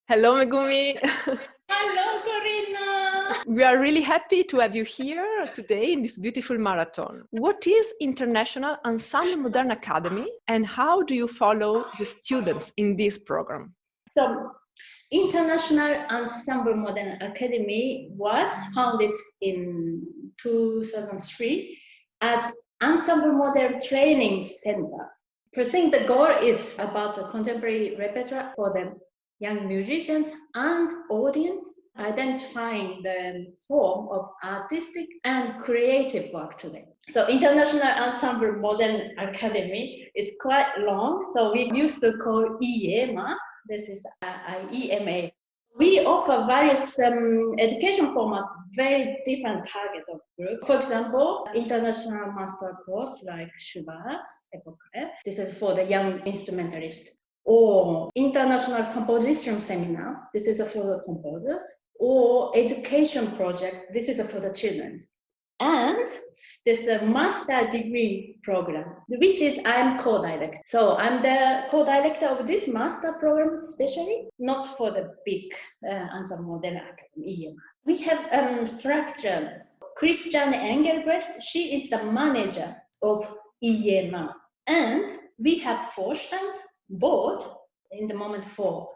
Hello, Megumi. Hello, Corina. We are really happy to have you here today in this beautiful marathon. What is International Ensemble Modern Academy and how do you follow the students in this program? So, International Ensemble Modern Academy was founded in 2003 as Ensemble Modern Training Center. I think the goal is about the contemporary repertoire for the young musicians and audience, identifying the form of artistic and creative work today. So International Ensemble Modern Academy is quite long, so we used to call I.E.M.A. This is I.E.M.A. We offer various education formats, very different target of group. For example, international master course like Schubert's Epoche. This is for the young instrumentalist. Or international composition seminar. This is for the composers. Or education project. This is for the children. And there's a master degree program, which is I'm co-director. So I'm the co-director of this master program, especially not for the big Ensemble Modern Academy. We have structure. Christian Engelbrecht, she is the manager of I.E.M.A. And we have Vorstand, board, in the moment for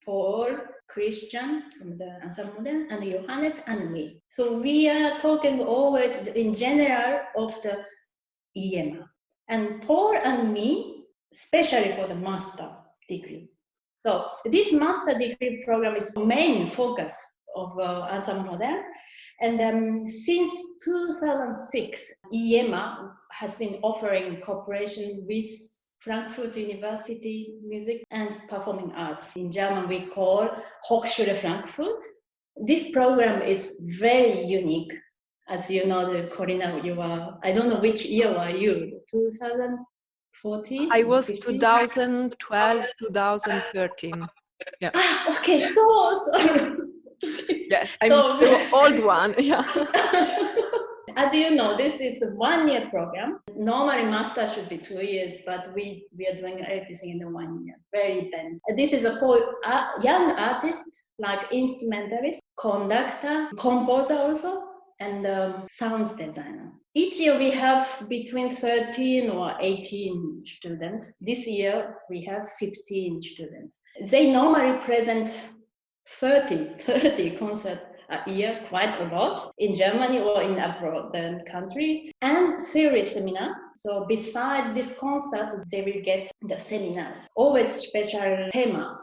Paul, Christian from the Ensemble Modern, and Johannes and me. So we are talking always in general of the I.E.M.A. And Paul and me, especially for the master degree. So this master degree program is the main focus of Ensemble Modern. And since 2006, I.E.M.A. has been offering cooperation with Frankfurt University Music and Performing Arts. In German, we call Hochschule Frankfurt. This program is very unique. As you know, Corina, you are, I don't know which year were you, 2014? I was 15? 2012, 2013. Yeah. Ah, okay, so. Yes, I'm the old one. Yeah. As you know, this is a one-year program. Normally, master should be 2 years, but we are doing everything in the 1 year. Very dense. This is for young artists, like instrumentalist, conductor, composer also, and sounds designer. Each year we have between 13 or 18 students. This year we have 15 students. They normally present 30 concerts a year, quite a lot, in Germany or in abroad the country, and theory seminar. So besides this concert, they will get the seminars, always special thema.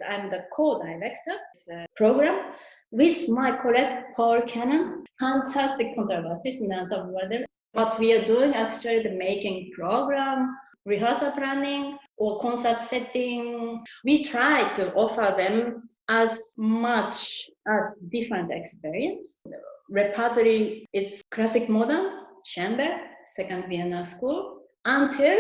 I'm the co-director of the program with my colleague Paul Cannon, fantastic contrabassist in Ensemble Modern. What we are doing actually, the making program, rehearsal planning, or concert setting. We try to offer them as much as different experience. The repertory is classic modern, chamber, second Vienna school, until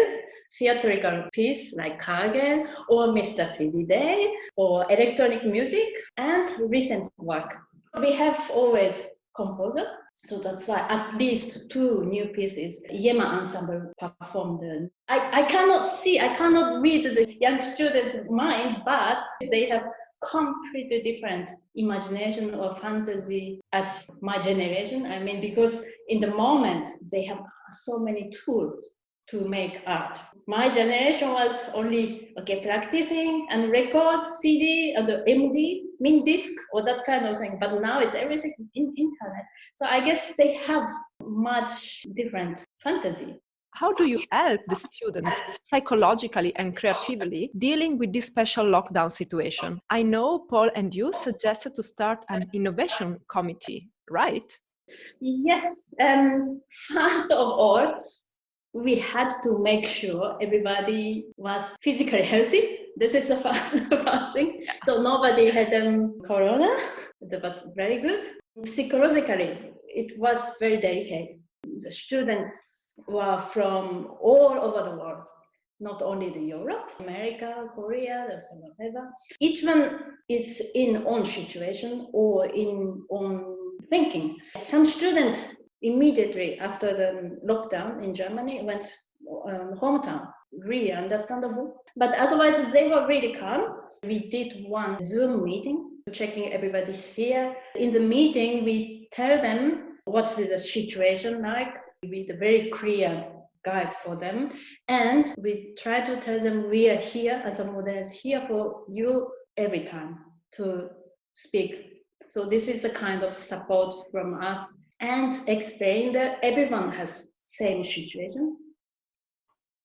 theatrical piece like Cargen or Mr. Filiday or electronic music and recent work. We have always composer, so that's why at least 2 new pieces I.E.M.A. ensemble performed. I cannot read the young students' mind, but they have completely different imagination or fantasy as my generation. I mean, because in the moment they have so many tools to make art. My generation was only practicing and records, CD, and the MD, min disc, or that kind of thing. But now it's everything in internet. So I guess they have much different fantasy. How do you help the students psychologically and creatively dealing with this special lockdown situation? I know Paul and you suggested to start an innovation committee, right? Yes. First of all, we had to make sure everybody was physically healthy. This is the first thing. Yeah. So nobody had corona. That was very good. Psychologically, it was very delicate. The students were from all over the world, not only the Europe, America, Korea, whatever. Each one is in own situation or in own thinking. Some students immediately after the lockdown in Germany went hometown. really understandable. But otherwise, they were really calm. We did one Zoom meeting, checking everybody's here. In the meeting, we tell them what's the situation like with a very clear guide for them. And we try to tell them we are here, Ensemble Modern is here for you every time to speak. So this is a kind of support from us, and explain that everyone has same situation.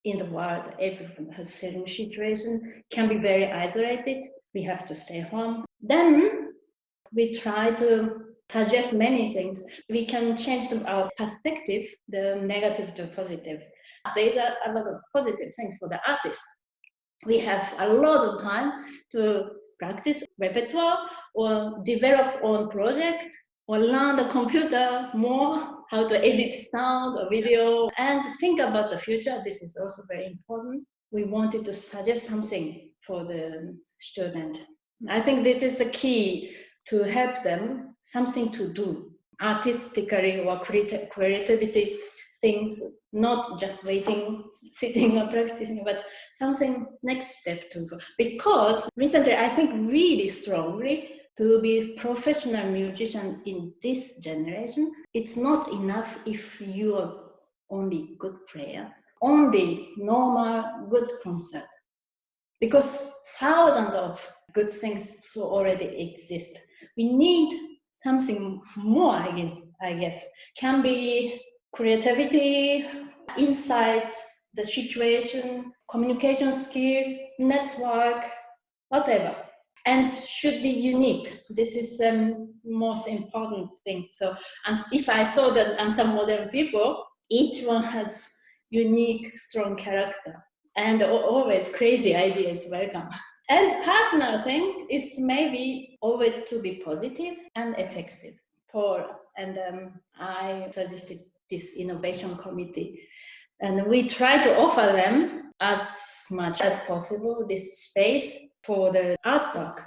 In the world, everyone has same situation, can be very isolated. We have to stay home. Then we try to suggest many things. We can change our perspective, the negative to positive. There's a lot of positive things for the artist. We have a lot of time to practice repertoire or develop own project or learn the computer more, how to edit sound or video, and think about the future. This is also very important. We wanted to suggest something for the student. I think this is the key to help them, something to do, artistically or creativity things, not just waiting, sitting or practicing, but something next step to go. Because recently, I think really strongly, to be professional musician in this generation, it's not enough if you are only good player, only normal good concert. Because thousands of good things already exist. We need something more, I guess. Can be creativity, insight, the situation, communication skill, network, whatever. And should be unique. This is the most important thing. So, and if I saw that on some modern people, each one has unique, strong character. And always crazy ideas welcome. And personal thing is maybe always to be positive and effective. I suggested this innovation committee. And we try to offer them as much as possible this space for the artwork.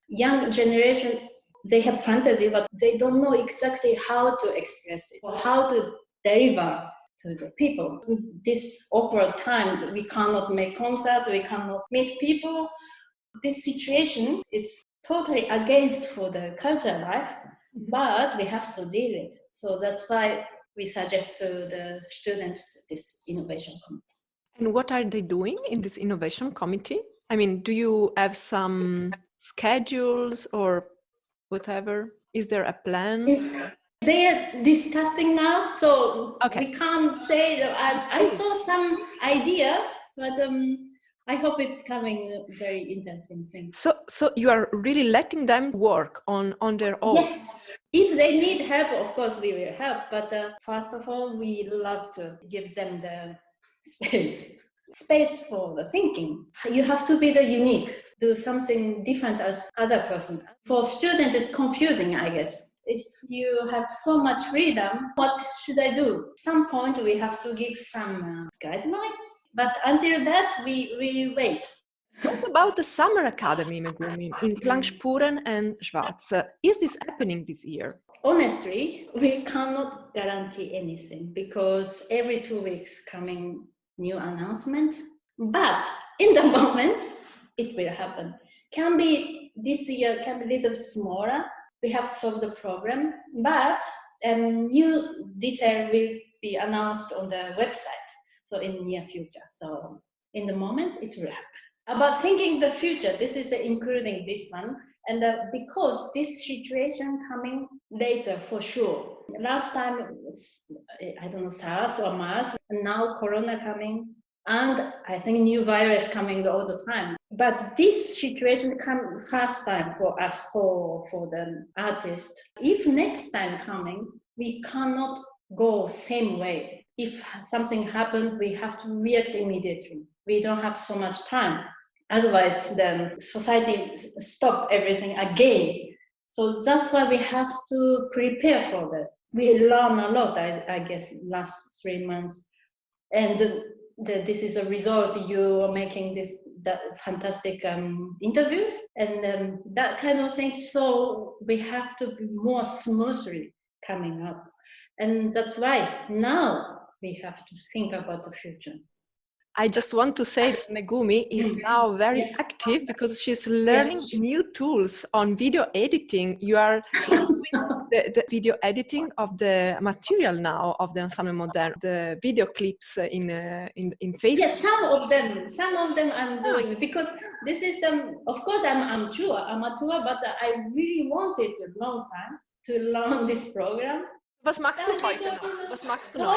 Young generation, they have fantasy, but they don't know exactly how to express it or how to deliver to the people. This awkward time, we cannot make concert, we cannot meet people. This situation is totally against for the culture life, but we have to deal with it. So that's why we suggest to the students this innovation committee. And what are they doing in this innovation committee? I mean, do you have some schedules or whatever? Is there a plan? They are discussing now, so we can't say that I saw some idea, but I hope it's coming very interesting thing. So you are really letting them work on their own? Yes. If they need help, of course we will help. But first of all, we love to give them the space for the thinking. You have to be the unique, do something different as other person. For students, it's confusing, I guess. If you have so much freedom, what should I do? At some point, we have to give some guideline. But until that, we wait. What about the Summer Academy, Megumi, in Klangspuren and Schwarz? Is this happening this year? Honestly, we cannot guarantee anything because every 2 weeks coming new announcement. But in the moment, it will happen. Can be this year, can be a little smaller. We have solved the problem, but new detail will be announced on the website. So in the near future. So in the moment, it will happen. About thinking the future, this is including this one. And because this situation coming later for sure. Last time, I don't know, SARS or MERS, and now Corona coming. And I think new virus coming all the time. But this situation come first time for us, for the artist. If next time coming, we cannot go same way. If something happens, we have to react immediately. We don't have so much time. Otherwise, the society stop everything again. So that's why we have to prepare for that. We learn a lot, I guess, last 3 months. And this is a result. You are making that fantastic interviews and that kind of thing. So we have to be more smoothly coming up. And that's why now we have to think about the future. I just want to say that Megumi is now very active because she's learning new tools on video editing. You are doing the video editing of the material now of the Ensemble Modern, the video clips in Facebook. Yes, some of them I'm doing because this is of course I'm amateur, but I really wanted a long time to learn this program. Was machst du heute noch? Was machst du noch?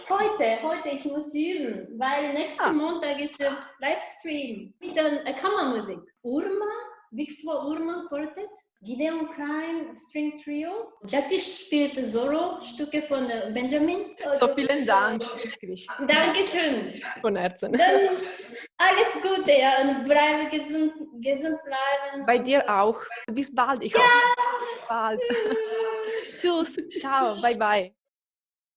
Heute, ich muss üben, weil nächsten Montag ist der Livestream mit der Kammermusik. Victor Urma Quartet, Gideon Klein String Trio, Jatisch spielte Solo-Stücke von Benjamin. So vielen Dank. Dankeschön. Von Herzen. Dann alles Gute, ja, und bleibe gesund bleiben. Bei dir auch. Bis bald, ich hoffe. Bis bald. Tschüss, ciao, bye bye.